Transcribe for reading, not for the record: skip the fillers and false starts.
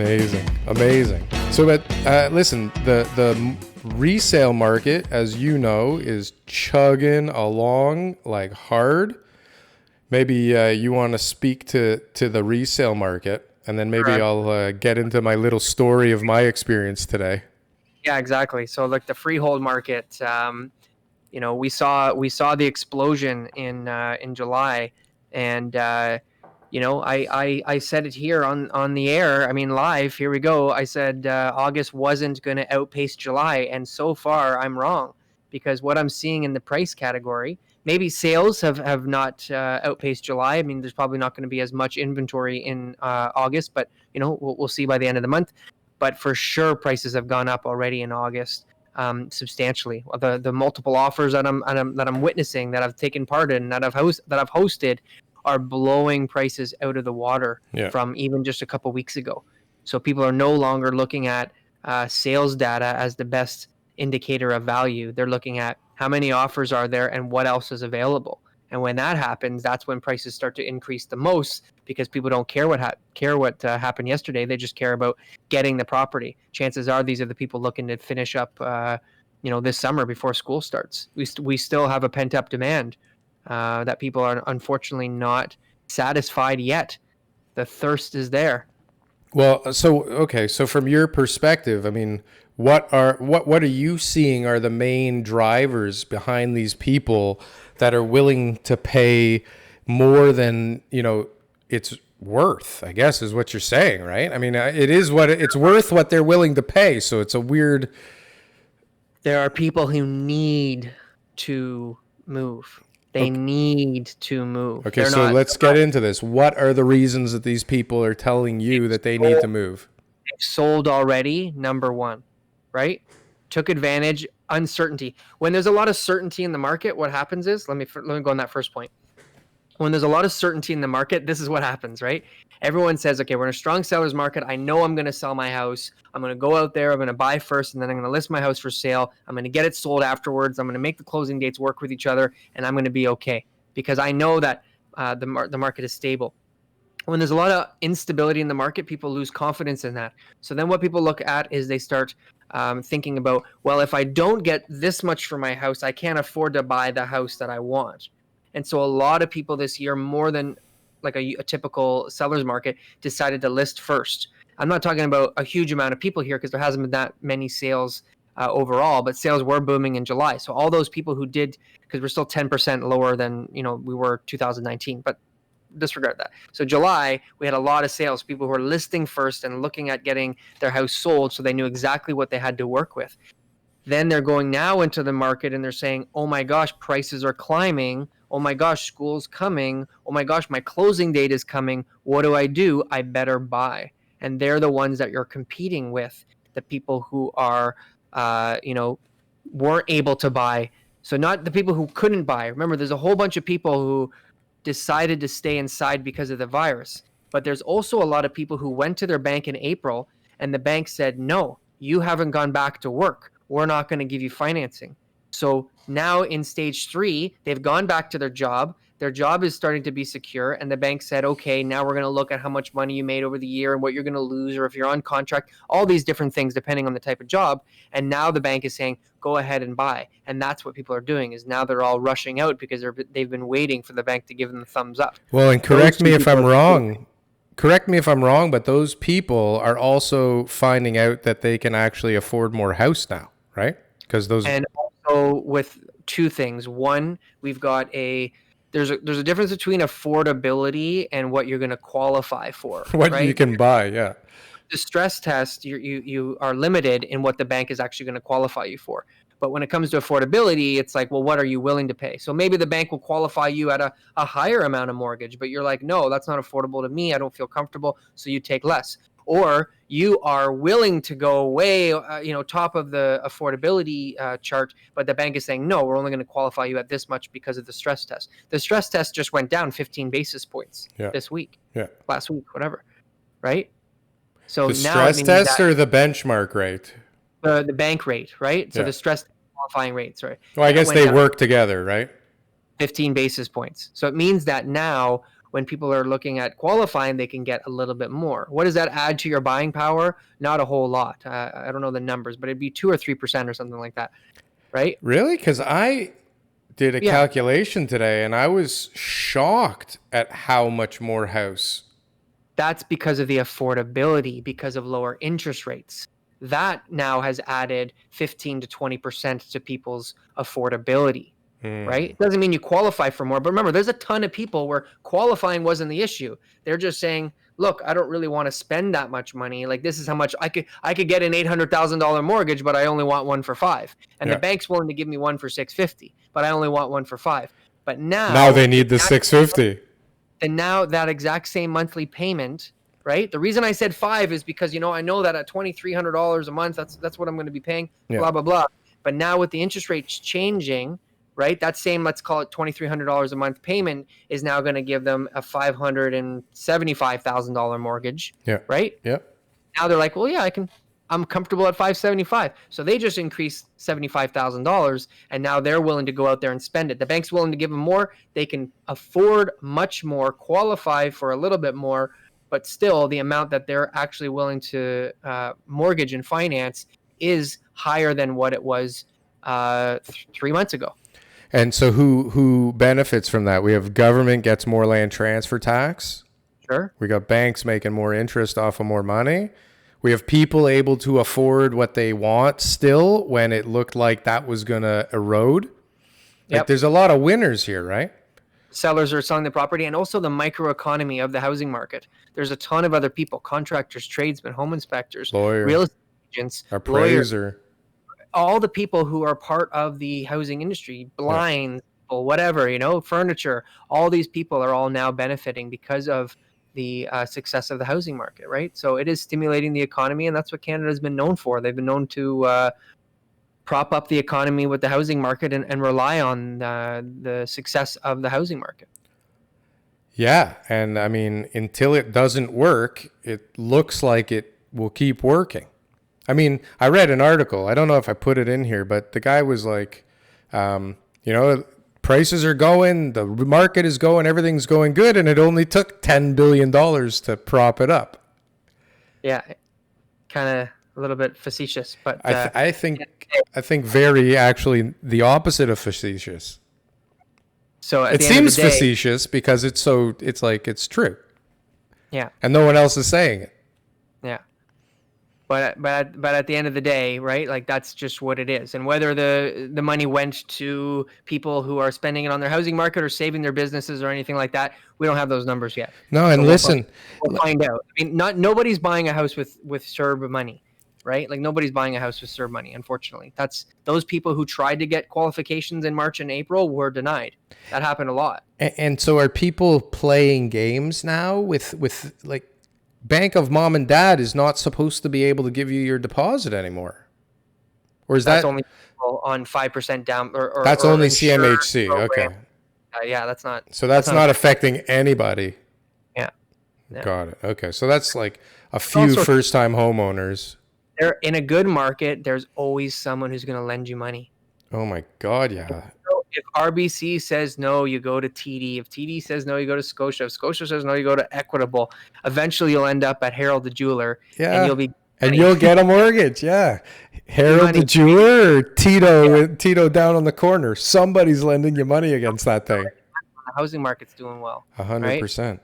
Amazing. So, but listen, the resale market, as you know, is chugging along like hard. Maybe you want to speak to the resale market, and then maybe Correct. I'll get into my little story of my experience today. Yeah, exactly. So like the freehold market, we saw the explosion in July, and I said it here on the air. I mean, live. Here we go. I said August wasn't going to outpace July, and so far I'm wrong, because what I'm seeing in the price category, maybe sales have not outpaced July. I mean, there's probably not going to be as much inventory in August, but we'll see by the end of the month. But for sure, prices have gone up already in August. Substantially. The multiple offers that I'm witnessing, that I've taken part in, that I've hosted, are blowing prices out of the water from even just a couple weeks ago. So people are no longer looking at sales data as the best indicator of value. They're looking at how many offers are there and what else is available. And when that happens, that's when prices start to increase the most, because people don't care what happened yesterday. They just care about getting the property. Chances are these are the people looking to finish up, this summer before school starts. We still have a pent up demand that people are unfortunately not satisfied yet. The thirst is there. Well, so from your perspective, I mean, what are you seeing are the main drivers behind these people that are willing to pay more than, it's worth, I guess is what you're saying, right? I mean, it's worth what they're willing to pay. So it's a weird. There are people who need to move. They need to move. Okay, so let's get into this. What are the reasons that these people are telling you that they need to move? They've sold already, number one, right? Took advantage, uncertainty. When there's a lot of certainty in the market, what happens is, let me go on that first point. When there's a lot of certainty in the market, this is what happens, right? Everyone says, okay, we're in a strong seller's market. I know I'm going to sell my house. I'm going to go out there. I'm going to buy first, and then I'm going to list my house for sale. I'm going to get it sold afterwards. I'm going to make the closing dates work with each other, and I'm going to be okay, because I know that the market is stable. When there's a lot of instability in the market, people lose confidence in that. So then what people look at is they start thinking about, well, if I don't get this much for my house, I can't afford to buy the house that I want. And so a lot of people this year, more than like a typical seller's market, decided to list first. I'm not talking about a huge amount of people here, because there hasn't been that many sales overall, but sales were booming in July. So all those people who did, because we're still 10% lower than we were 2019, but disregard that. So July, we had a lot of sales, people who were listing first and looking at getting their house sold, so they knew exactly what they had to work with. Then they're going now into the market and they're saying, oh my gosh, prices are climbing. Oh my gosh, school's coming. Oh my gosh, my closing date is coming. What do? I better buy. And they're the ones that you're competing with, the people who are, weren't able to buy. So not the people who couldn't buy. Remember, there's a whole bunch of people who decided to stay inside because of the virus. But there's also a lot of people who went to their bank in April, and the bank said, no, you haven't gone back to work. We're not going to give you financing. So now in stage 3, they've gone back to their job. Their job is starting to be secure. And the bank said, okay, now we're going to look at how much money you made over the year and what you're going to lose, or if you're on contract, all these different things depending on the type of job. And now the bank is saying, go ahead and buy. And that's what people are doing, is now they're all rushing out because they've been waiting for the bank to give them the thumbs up. Well, and correct me if I'm wrong, but those people are also finding out that they can actually afford more house now, right? And also with two things. One, we've got there's a difference between affordability and what you're going to qualify for. What right? you can buy, yeah. The stress test, you are limited in what the bank is actually going to qualify you for. But when it comes to affordability, it's like, well, what are you willing to pay? So maybe the bank will qualify you at a higher amount of mortgage, but you're like, no, that's not affordable to me. I don't feel comfortable. So you take less. Or you are willing to go way, top of the affordability chart, but the bank is saying, no, we're only going to qualify you at this much because of the stress test. The stress test just went down 15 basis points this week, last week, whatever, right? So the stress test or the benchmark rate? The bank rate, right? So the stress qualifying rates, right? Well, I guess they work together, right? 15 basis points. So it means that now when people are looking at qualifying, they can get a little bit more. What does that add to your buying power? Not a whole lot. I don't know the numbers, but it'd be 2 or 3% or something like that, right? Really? Because I did a Yeah, calculation today and I was shocked at how much more house. that's because of the affordability, because of lower interest rates. That now has added 15 to 20% to people's affordability, right? It doesn't mean you qualify for more, but remember, there's a ton of people where qualifying wasn't the issue. They're just saying, look, I don't really want to spend that much money. Like, this is how much I could get an $800,000 mortgage, but I only want one for 5. And the Yeah. bank's willing to give me one for 650, but I only want one for 5. But Now now they need the 650. and now that exact same monthly payment, right? The reason I said 5 is because, I know that at $2,300 a month, that's what I'm going to be paying, Yeah. blah, blah, blah. But now with the interest rates changing, right? That same, let's call it $2,300 a month payment is now going to give them a $575,000 mortgage, Yeah. right? Yeah. Now they're like, well, yeah, I'm comfortable at 575. So they just increased $75,000 and now they're willing to go out there and spend it. The bank's willing to give them more. They can afford much more, qualify for a little bit more, but still the amount that they're actually willing to mortgage and finance is higher than what it was 3 months ago. And so who benefits from that? We have government gets more land transfer tax. Sure. We got banks making more interest off of more money. We have people able to afford what they want still when it looked like that was going to erode. Like Yep. there's a lot of winners here, right? Sellers are selling the property, and also the microeconomy of the housing market. There's a ton of other people, contractors, tradesmen, home inspectors, Lawyer, real estate agents, lawyers, appraiser. all the people who are part of the housing industry, blinds, people, whatever, furniture, all these people are all now benefiting because of the success of the housing market, right? So it is stimulating the economy, and that's what Canada's been known for. They've been known to prop up the economy with the housing market and rely on the success of the housing market. Yeah. And I mean, until it doesn't work, it looks like it will keep working. I mean, I read an article. I don't know if I put it in here, but the guy was like, prices are going, the market is going, everything's going good, and it only took $10 billion to prop it up. Yeah, kind of a little bit facetious, but I think very actually the opposite of facetious. so at It the end of seems the day, facetious because it's like it's true, yeah, and no one else is saying it. yeah. But at the end of the day, right? Like that's just what it is. And whether the money went to people who are spending it on their housing market or saving their businesses or anything like that, we don't have those numbers yet. No, and listen, we'll find out. I mean, nobody's buying a house with CERB money, right? Like nobody's buying a house with CERB money. Unfortunately, that's those people who tried to get qualifications in March and April were denied. That happened a lot. and so are people playing games now with like bank of mom and dad is not supposed to be able to give you your deposit anymore, or is That's that only people on 5% down or that's or only insured CMHC? program. Okay, Yeah, that's not. so that's not affecting anybody. Yeah. Yeah. Got it. Okay, so that's like a few Also- first-time homeowners. They're in a good market. There's always someone who's going to lend you money. Oh my God, yeah. So if RBC says no, you go to TD. If TD says no, you go to Scotia. If Scotia says no, you go to Equitable. Eventually, you'll end up at Harold the Jeweler, Yeah. and you'll be And you'll get a mortgage, yeah. Harold Money. the jeweler or Tito down on the corner. Somebody's lending you money against that thing. the housing market's doing well. 100%.